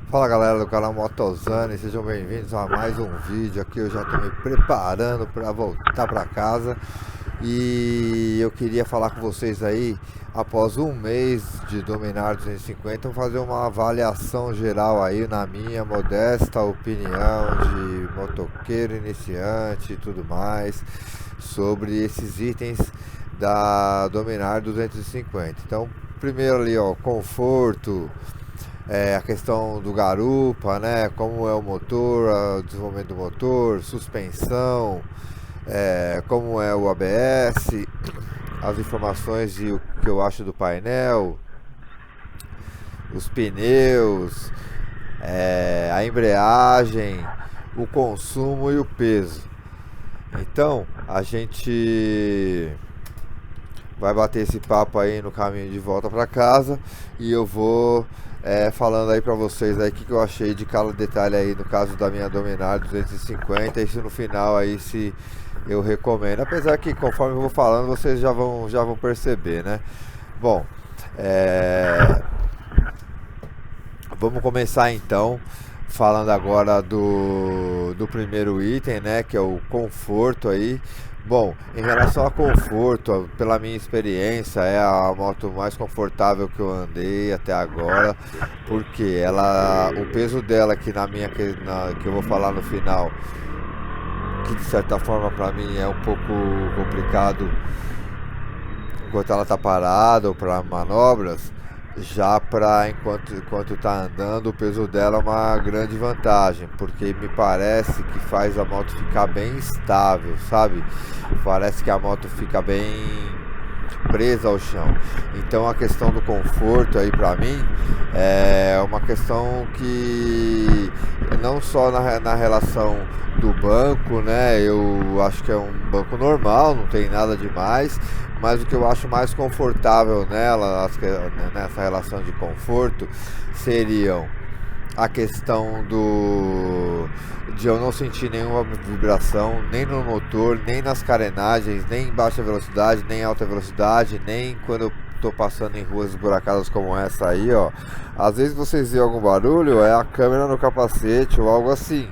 Fala galera do canal Motozani, sejam bem-vindos a mais um vídeo. Aqui eu já estou me preparando para voltar para casa e eu queria falar com vocês aí, após um mês de dominar 250, fazer uma avaliação geral aí, na minha modesta opinião de motoqueiro iniciante e tudo mais, sobre esses itens da Dominar 250. Então, primeiro ali, ó, conforto, a questão do garupa, né? Como é o motor, o desenvolvimento do motor, suspensão, como é o ABS, as informações e o que eu acho do painel, os pneus, a embreagem, o consumo e o peso. Então a gente vai bater esse papo aí no caminho de volta para casa e eu vou falando aí para vocês aí o que eu achei de cada detalhe aí no caso da minha Dominar 250, e se no final aí se eu recomendo, apesar que conforme eu vou falando vocês já vão perceber, né? Bom, vamos começar então falando agora do primeiro item, né, que é o conforto aí. Bom, em relação a conforto, pela minha experiência, é a moto mais confortável que eu andei até agora, porque o peso dela que que eu vou falar no final, que de certa forma para mim é um pouco complicado enquanto ela tá parada ou para manobras, já para enquanto tá andando, o peso dela é uma grande vantagem, porque me parece que faz a moto ficar bem estável, sabe? Parece que a moto fica bem presa ao chão. Então a questão do conforto aí para mim é uma questão que não só na relação do banco, né? Eu acho que é um banco normal, não tem nada demais, mas o que eu acho mais confortável nela, nessa relação de conforto, seriam a questão de eu não sentir nenhuma vibração, nem no motor, nem nas carenagens, nem em baixa velocidade, nem em alta velocidade, nem quando eu tô passando em ruas esburacadas como essa aí, ó. Às vezes vocês veem algum barulho, é a câmera no capacete ou algo assim,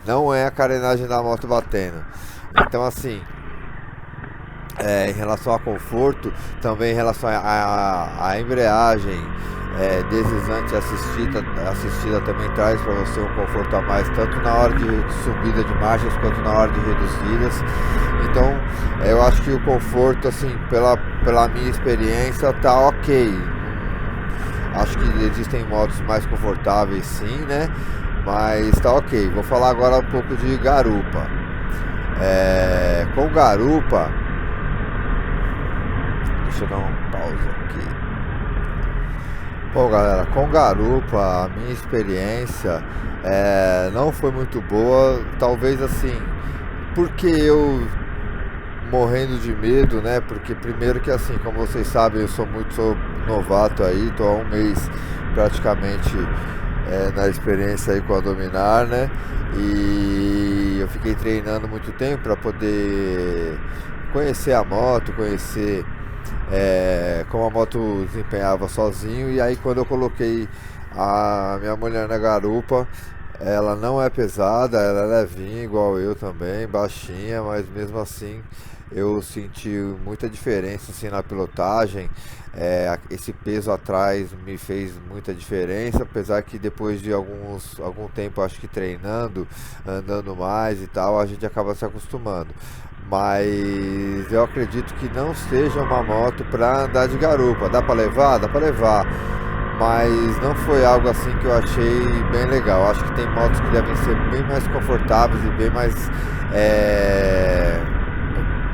não é a carenagem da moto batendo. Então assim, em relação a conforto, também em relação à embreagem, deslizante assistida também traz para você um conforto a mais, tanto na hora de subida de marchas quanto na hora de reduzidas. Então eu acho que o conforto, assim, pela minha experiência, tá ok. Acho que existem motos mais confortáveis sim, né? Mas tá ok. Vou falar agora um pouco de garupa. Com garupa, deixa eu dar uma pausa aqui. Bom galera, com garupa a minha experiência não foi muito boa. Talvez assim, porque eu morrendo de medo, né? Porque primeiro que assim, como vocês sabem, eu sou novato aí, tô há um mês praticamente na experiência aí com a Dominar, né? E eu fiquei treinando muito tempo para poder conhecer a moto, conhecer como a moto desempenhava sozinho. E aí quando eu coloquei a minha mulher na garupa, ela não é pesada, ela é levinha igual eu também, baixinha, mas mesmo assim eu senti muita diferença assim na pilotagem. Esse peso atrás me fez muita diferença, apesar que depois de algum tempo, acho que treinando, andando mais e tal, a gente acaba se acostumando. Mas eu acredito que não seja uma moto para andar de garupa. Dá para levar? Dá para levar, mas não foi algo assim que eu achei bem legal. Acho que tem motos que devem ser bem mais confortáveis e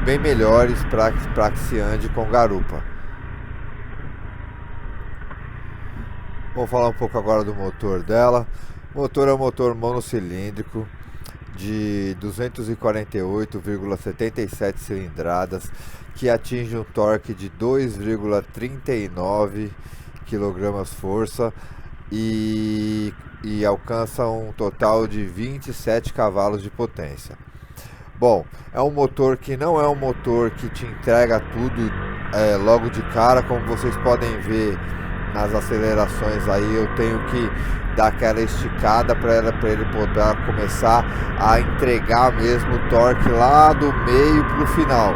bem melhores para que se ande com garupa. Vamos falar um pouco agora do motor dela. O motor é um motor monocilíndrico de 248,77 cilindradas, que atinge um torque de 2,39 kgf e alcança um total de 27 cavalos de potência. Bom, é um motor que não é um motor que te entrega tudo logo de cara, como vocês podem ver nas acelerações aí eu tenho que dar aquela esticada para ele poder começar a entregar mesmo o torque lá do meio para o final.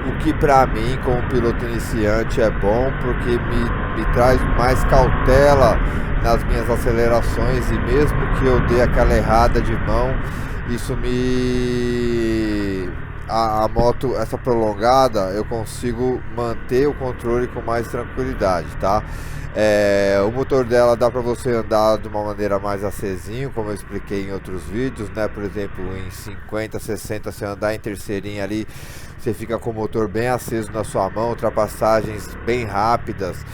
O que para mim, como piloto iniciante, é bom porque me traz mais cautela nas minhas acelerações, e mesmo que eu dê aquela errada de mão, isso a moto, essa prolongada, eu consigo manter o controle com mais tranquilidade, tá? O motor dela dá para você andar de uma maneira mais acesinho, como eu expliquei em outros vídeos, né? Por exemplo, em 50, 60, você andar em terceirinha ali, você fica com o motor bem aceso na sua mão, ultrapassagens bem rápidas,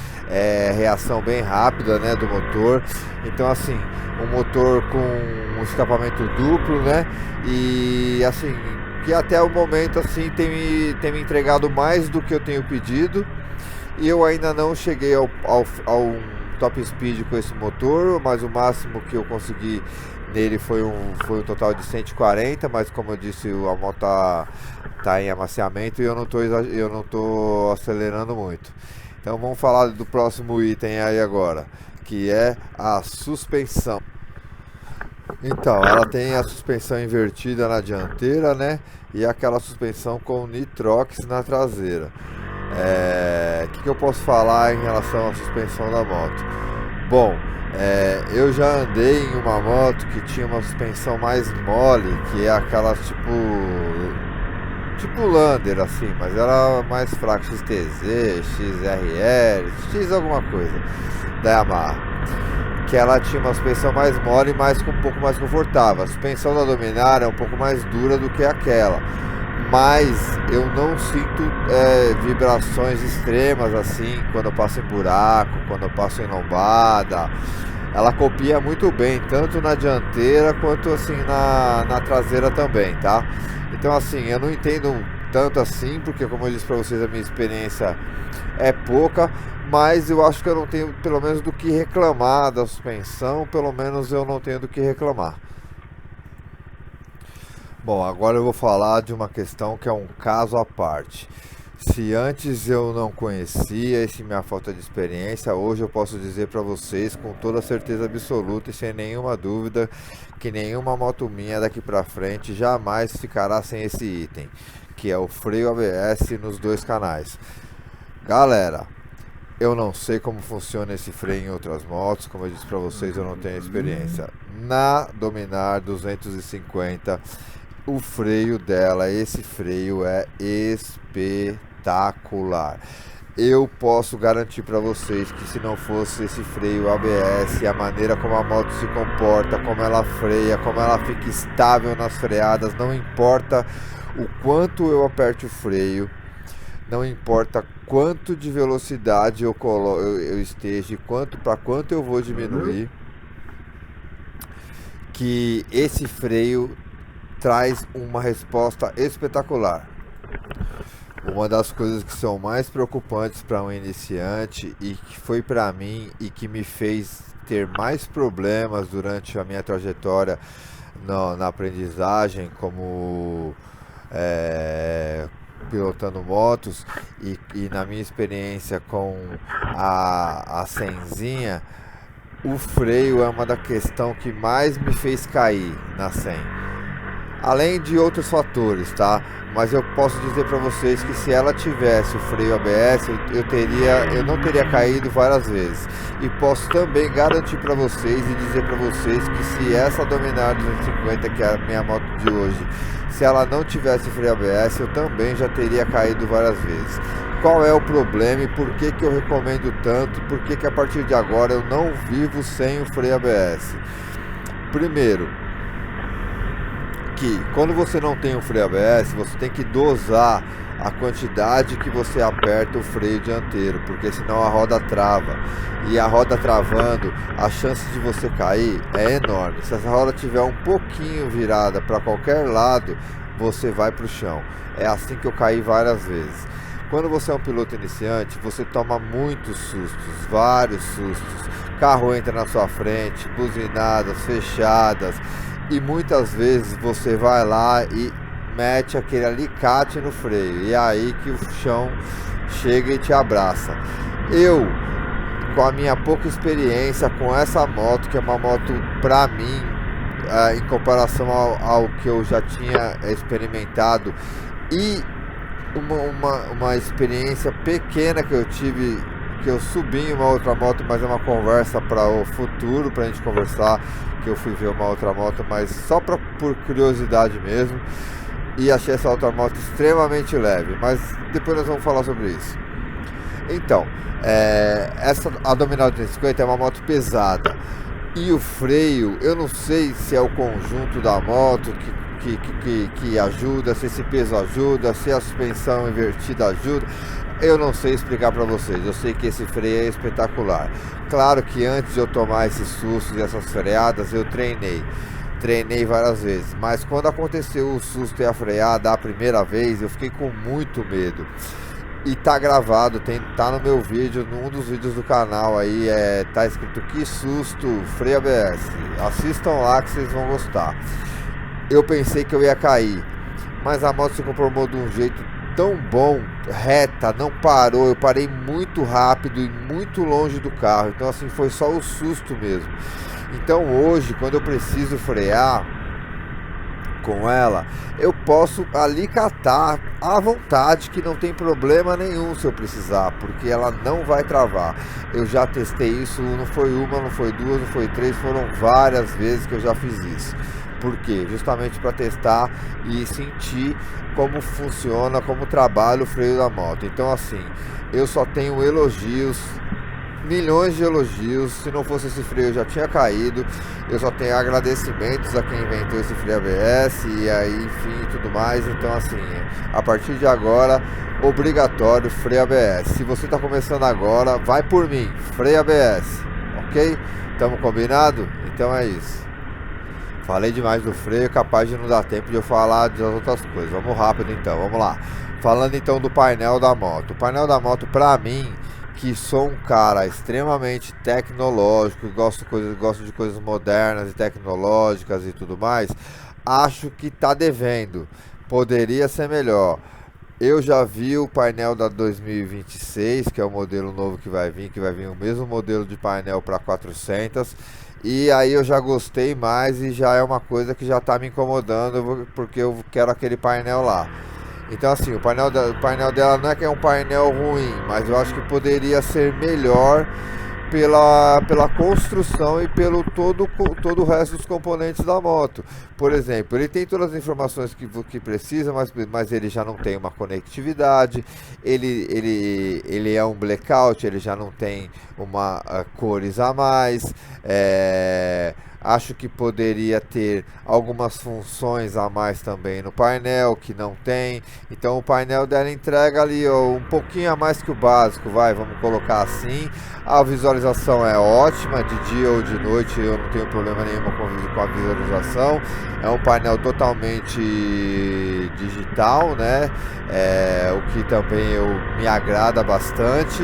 reação bem rápida, né, do motor. Então assim, um motor com um escapamento duplo, né, e assim, que até o momento assim tem me entregado mais do que eu tenho pedido. E eu ainda não cheguei ao top speed com esse motor, mas o máximo que eu consegui nele foi um total de 140, mas como eu disse, a moto tá em amaciamento e eu não tô acelerando muito. Então vamos falar do próximo item aí agora, que é a suspensão. Então, ela tem a suspensão invertida na dianteira, né? E aquela suspensão com nitrox na traseira. Que eu posso falar em relação à suspensão da moto? Bom, eu já andei em uma moto que tinha uma suspensão mais mole, que é aquela tipo Lander assim, mas era mais fraca, XTZ, XRL, X alguma coisa da Yamaha, que ela tinha uma suspensão mais mole, mas um pouco mais confortável. A suspensão da Dominar é um pouco mais dura do que aquela, mas eu não sinto vibrações extremas assim quando eu passo em buraco, quando eu passo em lombada. Ela copia muito bem, tanto na dianteira quanto assim na traseira também, tá? Então assim, eu não entendo tanto assim, porque como eu disse pra vocês, a minha experiência é pouca, mas eu acho que eu não tenho pelo menos do que reclamar da suspensão, pelo menos eu não tenho do que reclamar. Bom, agora eu vou falar de uma questão que é um caso à parte. Se antes eu não conhecia, essa minha falta de experiência, hoje eu posso dizer para vocês com toda certeza absoluta e sem nenhuma dúvida que nenhuma moto minha daqui para frente jamais ficará sem esse item, que é o freio ABS nos dois canais. Galera, eu não sei como funciona esse freio em outras motos, como eu disse para vocês, eu não tenho experiência. Na Dominar 250, o freio dela, esse freio é espetacular. Eu posso garantir para vocês que se não fosse esse freio ABS, a maneira como a moto se comporta, como ela freia, como ela fica estável nas freadas, não importa o quanto eu aperte o freio, não importa quanto de velocidade eu esteja, para quanto eu vou diminuir, que esse freio traz uma resposta espetacular. Uma das coisas que são mais preocupantes para um iniciante e que foi para mim e que me fez ter mais problemas durante a minha trajetória na aprendizagem como pilotando motos e na minha experiência com a Senzinha, o freio é uma da questão que mais me fez cair na Sen. Além de outros fatores, tá? Mas eu posso dizer para vocês que se ela tivesse o freio ABS, eu não teria caído várias vezes. E posso também garantir para vocês e dizer para vocês que se essa Dominar 250, que é a minha moto de hoje, se ela não tivesse freio ABS, eu também já teria caído várias vezes. Qual é o problema e por que eu recomendo tanto? Por que a partir de agora eu não vivo sem o freio ABS? Primeiro, que quando você não tem o freio ABS, você tem que dosar a quantidade que você aperta o freio dianteiro, porque senão a roda trava, e a roda travando, a chance de você cair é enorme. Se essa roda tiver um pouquinho virada para qualquer lado, você vai para o chão. É assim que eu caí várias vezes. Quando você é um piloto iniciante, você toma muitos sustos, vários sustos. Carro entra na sua frente, buzinadas fechadas, e muitas vezes você vai lá e mete aquele alicate no freio, e é aí que o chão chega e te abraça. Eu, com a minha pouca experiência com essa moto, que é uma moto para mim, em comparação ao que eu já tinha experimentado, e uma experiência pequena que eu tive, que eu subi em uma outra moto, mas é uma conversa para o futuro, para a gente conversar, que eu fui ver uma outra moto, mas só por curiosidade mesmo, e achei essa outra moto extremamente leve, mas depois nós vamos falar sobre isso. Então, a Dominar 350 é uma moto pesada, e o freio, eu não sei se é o conjunto da moto que ajuda, se esse peso ajuda, se a suspensão invertida ajuda. Eu não sei explicar para vocês, eu sei que esse freio é espetacular. Claro que antes de eu tomar esses sustos e essas freadas, eu treinei várias vezes, mas quando aconteceu o susto e a freada a primeira vez, eu fiquei com muito medo. E tá gravado, tá no meu vídeo, num dos vídeos do canal aí, tá escrito "Que susto, freio ABS". Assistam lá que vocês vão gostar. Eu pensei que eu ia cair, mas a moto se comportou de um jeito tão bom, reta, não parou, eu parei muito rápido e muito longe do carro, então assim, foi só o susto mesmo. Então hoje, quando eu preciso frear com ela, eu posso ali catar à vontade, que não tem problema nenhum se eu precisar, porque ela não vai travar. Eu já testei isso, não foi uma, não foi duas, não foi três, foram várias vezes que eu já fiz isso. Por quê? Justamente para testar e sentir como funciona, como trabalha o freio da moto. Então assim, eu só tenho elogios, milhões de elogios. Se não fosse esse freio eu já tinha caído. Eu só tenho agradecimentos a quem inventou esse freio ABS e aí, enfim, tudo mais. Então assim, a partir de agora, obrigatório freio ABS. Se você está começando agora, vai por mim, freio ABS, ok? Tamo combinado? Então é isso. Falei demais do freio, capaz de não dar tempo de eu falar das outras coisas. Vamos rápido então, vamos lá. Falando então do painel da moto. O painel da moto, pra mim, que sou um cara extremamente tecnológico e gosto de coisas modernas e tecnológicas e tudo mais, acho que tá devendo. Poderia ser melhor. Eu já vi o painel da 2026, que é o modelo novo que vai vir o mesmo modelo de painel para 400. E aí eu já gostei mais e já é uma coisa que já está me incomodando, porque eu quero aquele painel lá. Então assim, o painel dela não é que é um painel ruim, mas eu acho que poderia ser melhor pela construção e pelo todo o resto dos componentes da moto. Por exemplo, ele tem todas as informações que precisa, mas ele já não tem uma conectividade, ele é um blackout, ele já não tem uma cores a mais. Acho que poderia ter algumas funções a mais também no painel, que não tem. Então o painel dela entrega ali um pouquinho a mais que o básico, vamos colocar assim. A visualização é ótima, de dia ou de noite eu não tenho problema nenhum com a visualização. É um painel totalmente digital, né? O que também me agrada bastante.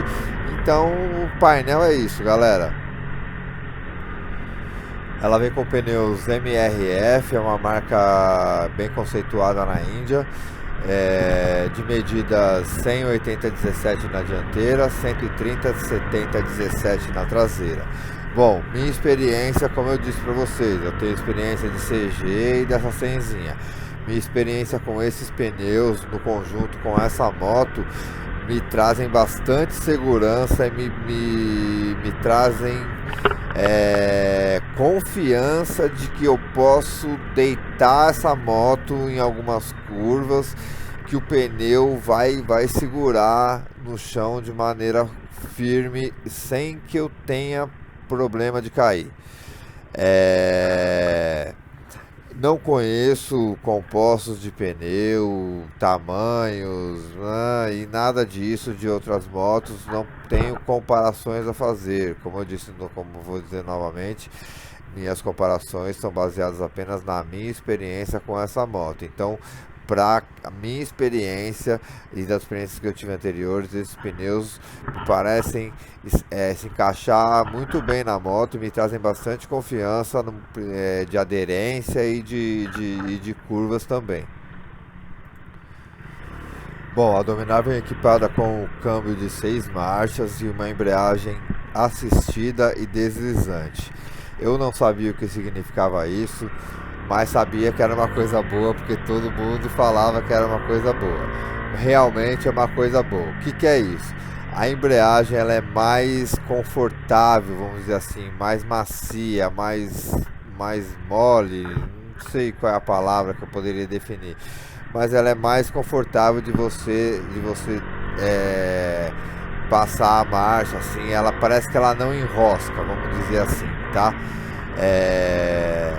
Então o painel é isso, galera. Ela vem com pneus MRF, é uma marca bem conceituada na Índia, de medidas 180/17 na dianteira, 130/70/17 na traseira. Bom, minha experiência, como eu disse para vocês, eu tenho experiência de CG e dessa 100zinha. Minha experiência com esses pneus no conjunto com essa moto me trazem bastante segurança e me trazem confiança de que eu posso deitar essa moto em algumas curvas, que o pneu vai segurar no chão de maneira firme sem que eu tenha problema de cair. Não conheço compostos de pneu, tamanhos, e nada disso de outras motos. Não tenho comparações a fazer. Como eu disse, como vou dizer novamente, minhas comparações são baseadas apenas na minha experiência com essa moto. Então, para a minha experiência e das experiências que eu tive anteriores, esses pneus me parecem se encaixar muito bem na moto, me trazem bastante confiança de aderência e de curvas também. Bom, a Dominar vem equipada com o câmbio de 6 marchas e uma embreagem assistida e deslizante. Eu não sabia o que significava isso, mas sabia que era uma coisa boa porque todo mundo falava que era uma coisa boa. Realmente é uma coisa boa. O que que é isso? A embreagem ela é mais confortável, vamos dizer assim, mais macia, mais mole, não sei qual é a palavra que eu poderia definir, mas ela é mais confortável de você passar a marcha, assim, ela parece que ela não enrosca, vamos dizer assim, tá? É,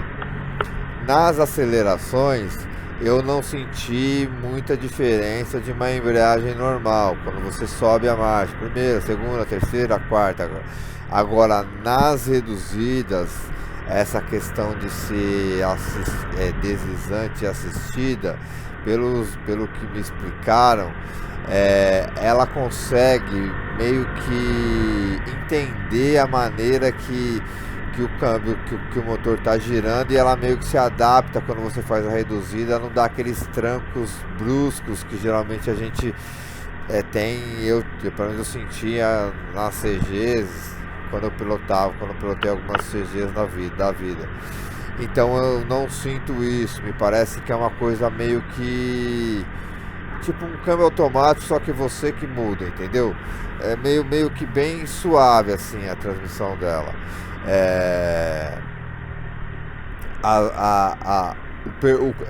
nas acelerações eu não senti muita diferença de uma embreagem normal, quando você sobe a marcha, primeira, segunda, terceira, quarta. Agora nas reduzidas, essa questão de ser deslizante e assistida, pelo que me explicaram, ela consegue meio que entender a maneira que o câmbio, que o motor está girando, e ela meio que se adapta quando você faz a reduzida, não dá aqueles trancos bruscos que geralmente a gente tem. Pelo menos eu sentia nas CGs quando eu pilotei algumas CGs da vida. Então eu não sinto isso, me parece que é uma coisa meio que tipo um câmbio automático, só que você que muda, entendeu? É meio que bem suave assim a transmissão dela. É,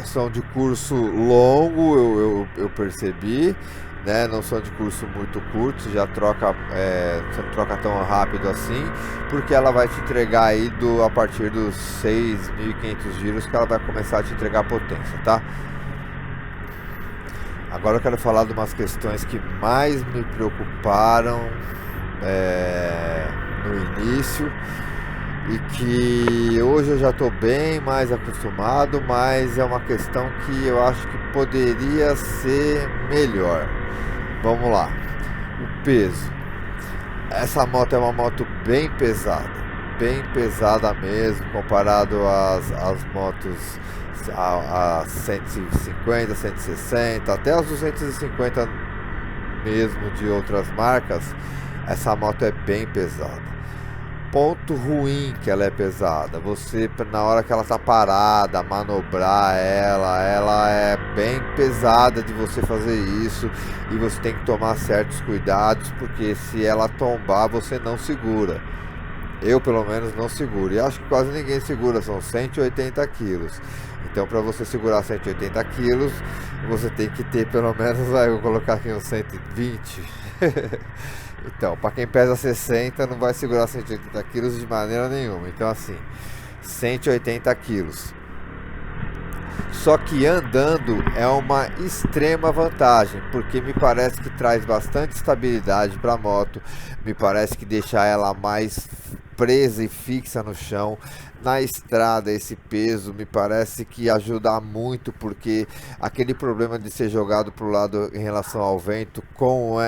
são de curso longo, eu percebi, né? Não são de curso muito curto, você não troca tão rápido assim, porque ela vai te entregar aí a partir dos 6.500 giros que ela vai começar a te entregar potência, tá? Agora eu quero falar de umas questões que mais me preocuparam no início, e que hoje eu já estou bem mais acostumado, mas é uma questão que eu acho que poderia ser melhor. Vamos lá, o peso. Essa moto é uma moto bem pesada mesmo, comparado às motos a 150, 160, até as 250 mesmo de outras marcas. Essa moto é bem pesada. Ponto ruim que ela é pesada, você na hora que ela tá parada, manobrar ela é bem pesada de você fazer isso, e você tem que tomar certos cuidados, porque se ela tombar você não segura. Eu pelo menos não seguro, e acho que quase ninguém segura, são 180 quilos. Então para você segurar 180 quilos, você tem que ter pelo menos, eu vou colocar aqui uns 120. Então, para quem pesa 60, não vai segurar 180 quilos de maneira nenhuma. Então, assim, 180 quilos. Só que andando é uma extrema vantagem, porque me parece que traz bastante estabilidade para a moto, me parece que deixa ela mais presa e fixa no chão. Na estrada, esse peso me parece que ajuda muito, porque aquele problema de ser jogado para o lado em relação ao vento, com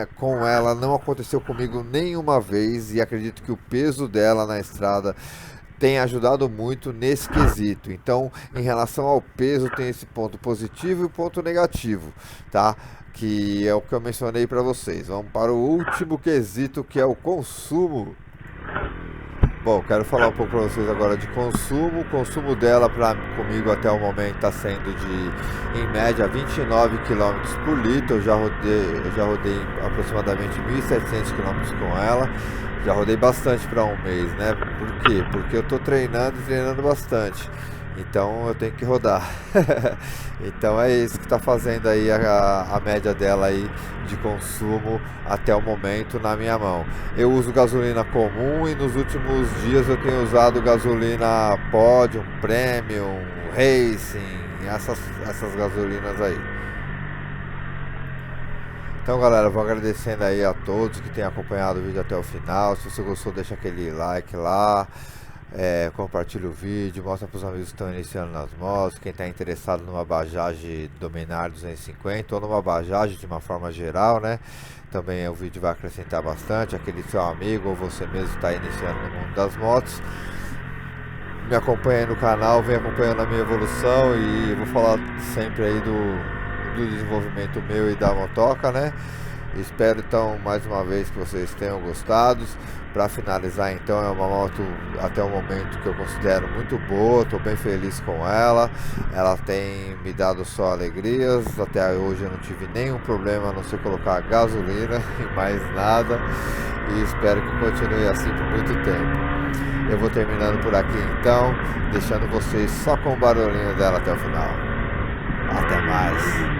ela não aconteceu comigo nenhuma vez, e acredito que o peso dela na estrada tem ajudado muito nesse quesito. Então, em relação ao peso, tem esse ponto positivo e o ponto negativo, tá? Que é o que eu mencionei para vocês. Vamos para o último quesito, que é o consumo. Bom, quero falar um pouco para vocês agora de consumo. O consumo dela comigo até o momento está sendo de, em média, 29 km por litro. Eu já rodei aproximadamente 1.700 km com ela. Já rodei bastante para um mês, né? Por quê? Porque eu estou treinando bastante. Então eu tenho que rodar. Então é isso que está fazendo aí a média dela aí de consumo até o momento na minha mão. Eu uso gasolina comum, e nos últimos dias eu tenho usado gasolina Podium, Premium, Racing, essas gasolinas aí. Então galera, vou agradecendo aí a todos que têm acompanhado o vídeo até o final. Se você gostou, deixa aquele like lá. Compartilha o vídeo, mostra para os amigos que estão iniciando nas motos, quem está interessado numa Bajaj Dominar 250 ou numa Bajaj de uma forma geral, né? Também o vídeo vai acrescentar bastante. Aquele seu amigo ou você mesmo está iniciando no mundo das motos, me acompanha aí no canal, vem acompanhando a minha evolução, e eu vou falar sempre aí do do desenvolvimento meu e da motoca, né? Espero então mais uma vez que vocês tenham gostado. Para finalizar então, é uma moto até o momento que eu considero muito boa, estou bem feliz com ela. Ela tem me dado só alegrias, até hoje eu não tive nenhum problema a não ser colocar gasolina e mais nada, e espero que continue assim por muito tempo. Eu vou terminando por aqui então, deixando vocês só com o barulhinho dela até o final. Até mais!